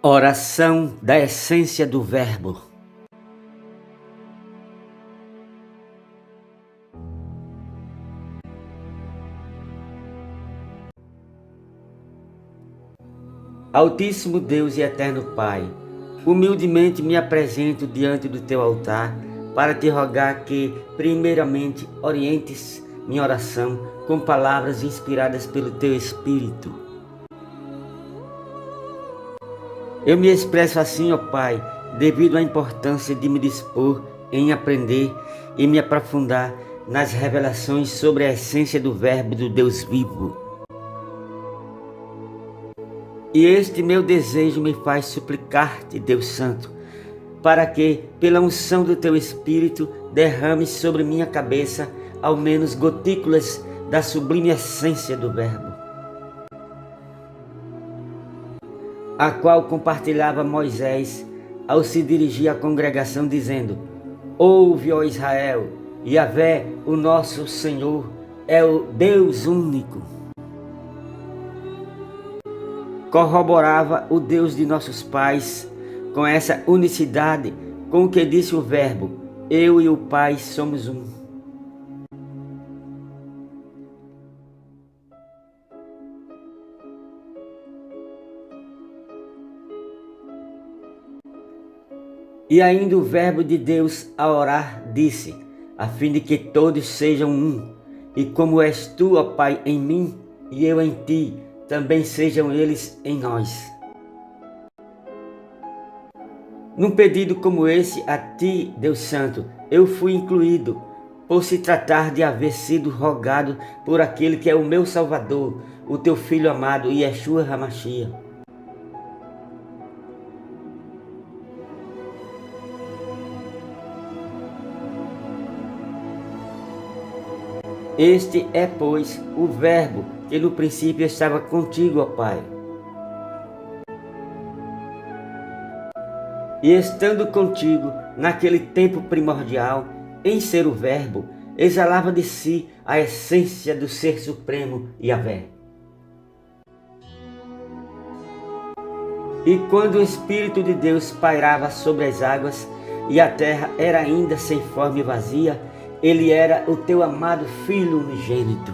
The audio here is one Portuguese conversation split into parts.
Oração da essência do Verbo. Altíssimo Deus e eterno Pai, humildemente me apresento diante do teu altar para te rogar que, primeiramente, orientes minha oração com palavras inspiradas pelo teu Espírito. Eu me expresso assim, ó Pai, devido à importância de me dispor em aprender e me aprofundar nas revelações sobre a essência do Verbo do Deus vivo. E este meu desejo me faz suplicar-te, Deus Santo, para que, pela unção do teu Espírito, derrames sobre minha cabeça ao menos gotículas da sublime essência do Verbo, a qual compartilhava Moisés ao se dirigir à congregação, dizendo: Ouve, ó Israel, Yahvé, o nosso Senhor, é o Deus único. Corroborava o Deus de nossos pais com essa unicidade com o que disse o Verbo: eu e o Pai somos um. E ainda o Verbo de Deus a orar disse: a fim de que todos sejam um, e como és tu, ó Pai, em mim e eu em ti, também sejam eles em nós. Num pedido como esse a ti, Deus Santo, eu fui incluído, por se tratar de haver sido rogado por aquele que é o meu Salvador, o teu Filho amado, Yeshua HaMashiach. Este é, pois, o Verbo que no princípio estava contigo, ó Pai. E estando contigo naquele tempo primordial, em ser o Verbo, exalava de si a essência do Ser Supremo, Yahvé. E quando o Espírito de Deus pairava sobre as águas, e a terra era ainda sem forma e vazia, ele era o teu amado Filho unigênito.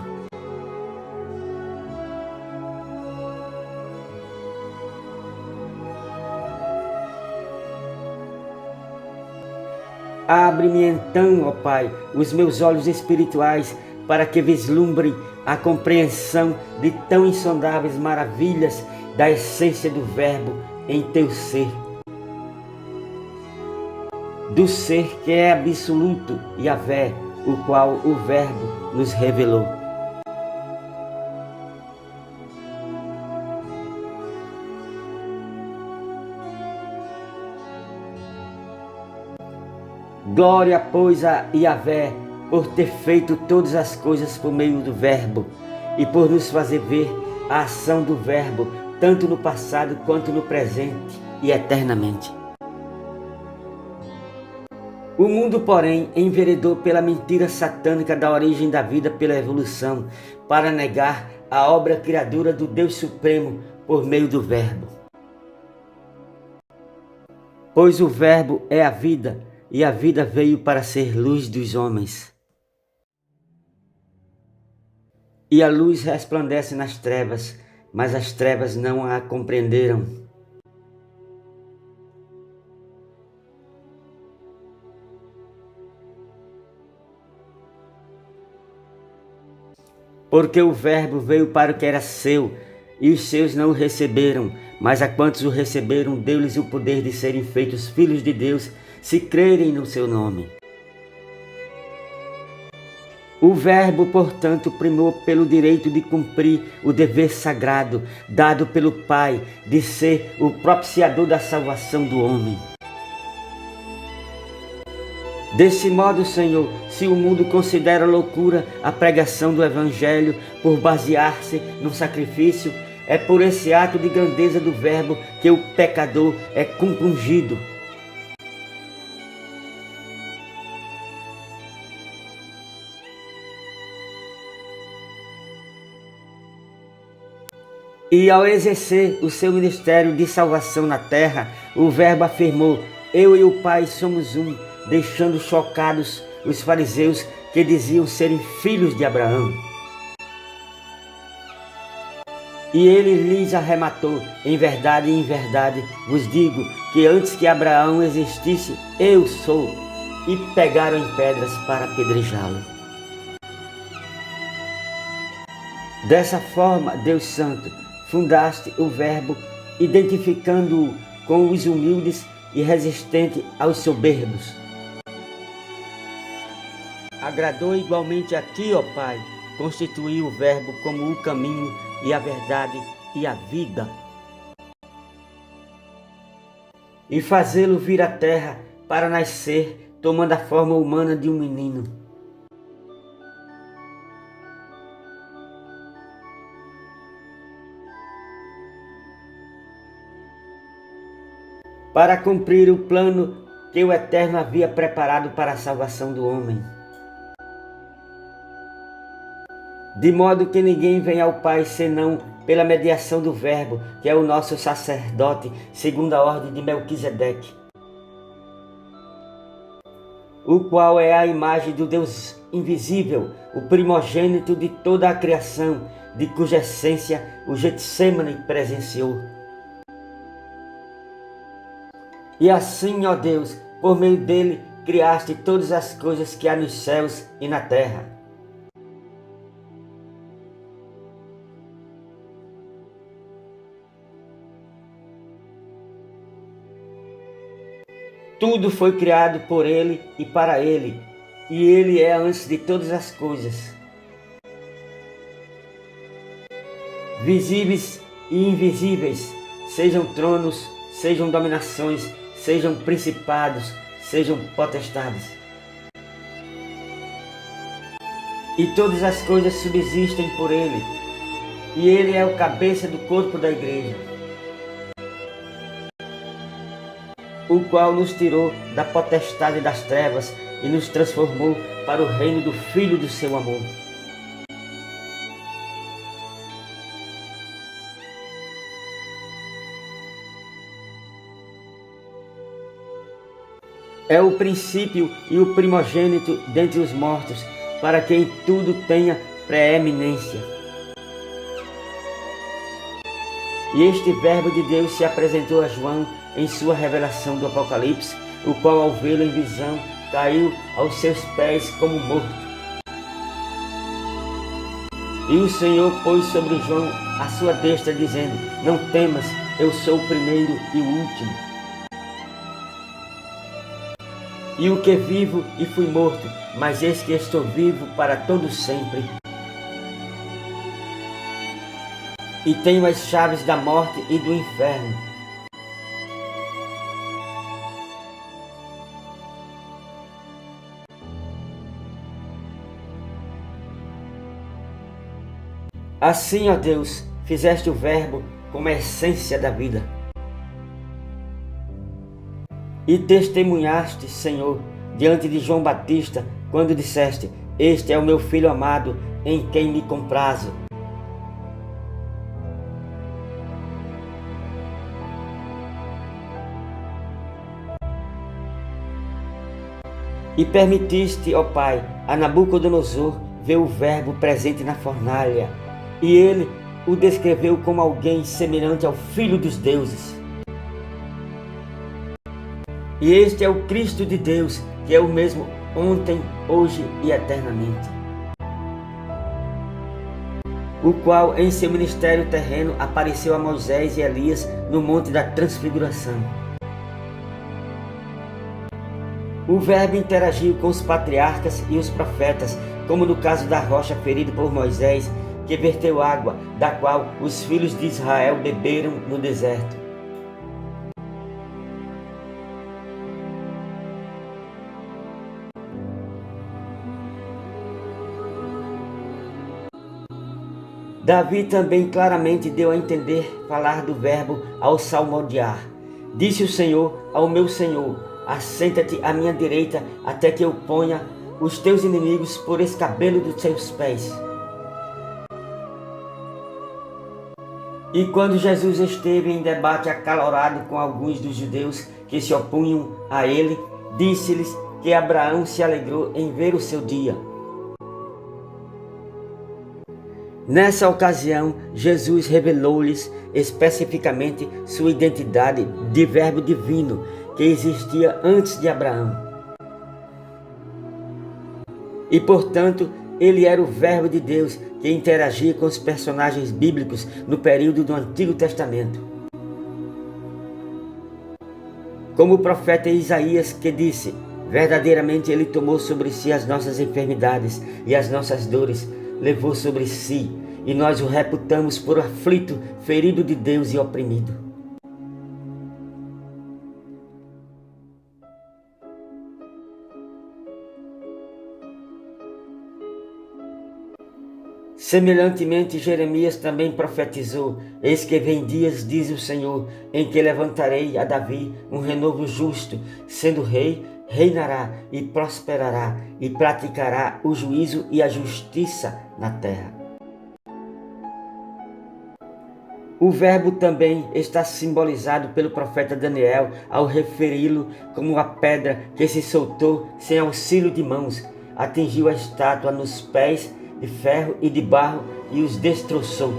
Abre-me então, ó Pai, os meus olhos espirituais, para que vislumbre a compreensão de tão insondáveis maravilhas da essência do Verbo em teu ser. Do ser que é absoluto, Yahvé, o qual o Verbo nos revelou. Glória, pois, a Yahvé, por ter feito todas as coisas por meio do Verbo e por nos fazer ver a ação do Verbo, tanto no passado quanto no presente e eternamente. O mundo, porém, enveredou pela mentira satânica da origem da vida pela evolução, para negar a obra criadora do Deus Supremo por meio do Verbo. Pois o Verbo é a vida, e a vida veio para ser luz dos homens. E a luz resplandece nas trevas, mas as trevas não a compreenderam. Porque o Verbo veio para o que era seu, e os seus não o receberam, mas a quantos o receberam, deu-lhes o poder de serem feitos filhos de Deus, se crerem no seu nome. O Verbo, portanto, primou pelo direito de cumprir o dever sagrado, dado pelo Pai, de ser o propiciador da salvação do homem. Desse modo, Senhor, se o mundo considera loucura a pregação do Evangelho por basear-se no sacrifício, é por esse ato de grandeza do Verbo que o pecador é compungido. E ao exercer o seu ministério de salvação na terra, o Verbo afirmou: eu e o Pai somos um, deixando chocados os fariseus que diziam serem filhos de Abraão. E ele lhes arrematou: em verdade, vos digo que antes que Abraão existisse, eu sou. E pegaram em pedras para apedrejá-lo. Dessa forma, Deus Santo, fundaste o Verbo, identificando-o com os humildes e resistente aos soberbos. Agradou igualmente a ti, ó Pai, constituir o Verbo como o caminho e a verdade e a vida, e fazê-lo vir à terra para nascer, tomando a forma humana de um menino. Para cumprir o plano que o Eterno havia preparado para a salvação do homem. De modo que ninguém vem ao Pai senão pela mediação do Verbo, que é o nosso sacerdote, segundo a ordem de Melquisedeque, o qual é a imagem do Deus invisível, o primogênito de toda a criação, de cuja essência o Getsêmani presenciou. E assim, ó Deus, por meio dele, criaste todas as coisas que há nos céus e na terra. Tudo foi criado por ele e para ele, e ele é antes de todas as coisas. Visíveis e invisíveis, sejam tronos, sejam dominações, sejam principados, sejam potestades. E todas as coisas subsistem por ele, e ele é o cabeça do corpo da igreja, o qual nos tirou da potestade das trevas e nos transformou para o reino do Filho do seu amor. É o princípio e o primogênito dentre os mortos, para que em tudo tenha preeminência. E este Verbo de Deus se apresentou a João em sua revelação do Apocalipse, o qual, ao vê-lo em visão, caiu aos seus pés como morto. E o Senhor pôs sobre João a sua destra, dizendo: não temas, eu sou o primeiro e o último. E o que vivo e fui morto, mas eis que estou vivo para todo sempre. E tenho as chaves da morte e do inferno. Assim, ó Deus, fizeste o Verbo como a essência da vida. E testemunhaste, Senhor, diante de João Batista, quando disseste: este é o meu Filho amado, em quem me comprazo. E permitiste, ó Pai, a Nabucodonosor ver o Verbo presente na fornalha, e ele o descreveu como alguém semelhante ao Filho dos deuses. E este é o Cristo de Deus, que é o mesmo ontem, hoje e eternamente, o qual em seu ministério terreno apareceu a Moisés e Elias no monte da transfiguração. O Verbo interagiu com os patriarcas e os profetas, como no caso da rocha ferida por Moisés, que verteu água, da qual os filhos de Israel beberam no deserto. Davi também claramente deu a entender falar do Verbo ao salmodiar. Disse o Senhor ao meu Senhor: assenta-te à minha direita, até que eu ponha os teus inimigos por escabelo dos teus pés. E quando Jesus esteve em debate acalorado com alguns dos judeus que se opunham a ele, disse-lhes que Abraão se alegrou em ver o seu dia. Nessa ocasião, Jesus revelou-lhes especificamente sua identidade de Verbo divino que existia antes de Abraão. E, portanto, ele era o Verbo de Deus que interagia com os personagens bíblicos no período do Antigo Testamento. Como o profeta Isaías que disse: verdadeiramente ele tomou sobre si as nossas enfermidades e as nossas dores, levou sobre si, e nós o reputamos por aflito, ferido de Deus e oprimido. Semelhantemente, Jeremias também profetizou: eis que vem dias, diz o Senhor, em que levantarei a Davi um renovo justo, sendo rei, reinará e prosperará e praticará o juízo e a justiça na terra. O verbo também está simbolizado pelo profeta Daniel ao referi-lo como a pedra que se soltou sem auxílio de mãos, atingiu a estátua nos pés de ferro e de barro e os destroçou.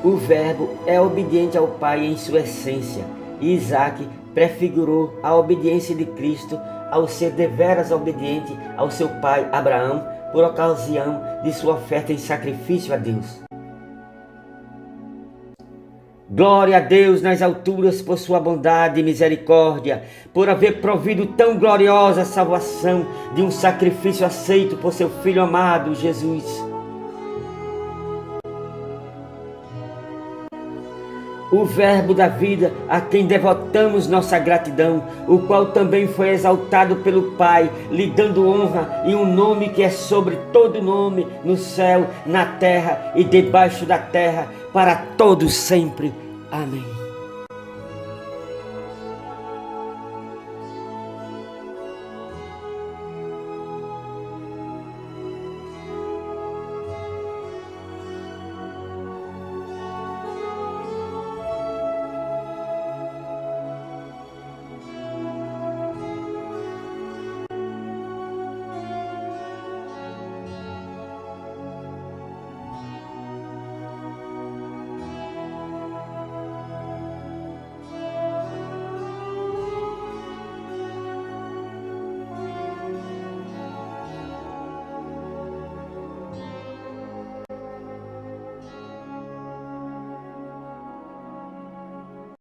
O verbo é obediente ao Pai em sua essência, e Isaac prefigurou a obediência de Cristo ao ser deveras obediente ao seu pai Abraão por ocasião de sua oferta em sacrifício a Deus. Glória a Deus nas alturas por sua bondade e misericórdia, por haver provido tão gloriosa salvação de um sacrifício aceito por seu Filho amado, Jesus. O Verbo da vida, a quem devotamos nossa gratidão, o qual também foi exaltado pelo Pai, lhe dando honra e um nome que é sobre todo nome, no céu, na terra e debaixo da terra, para todos sempre. Amém.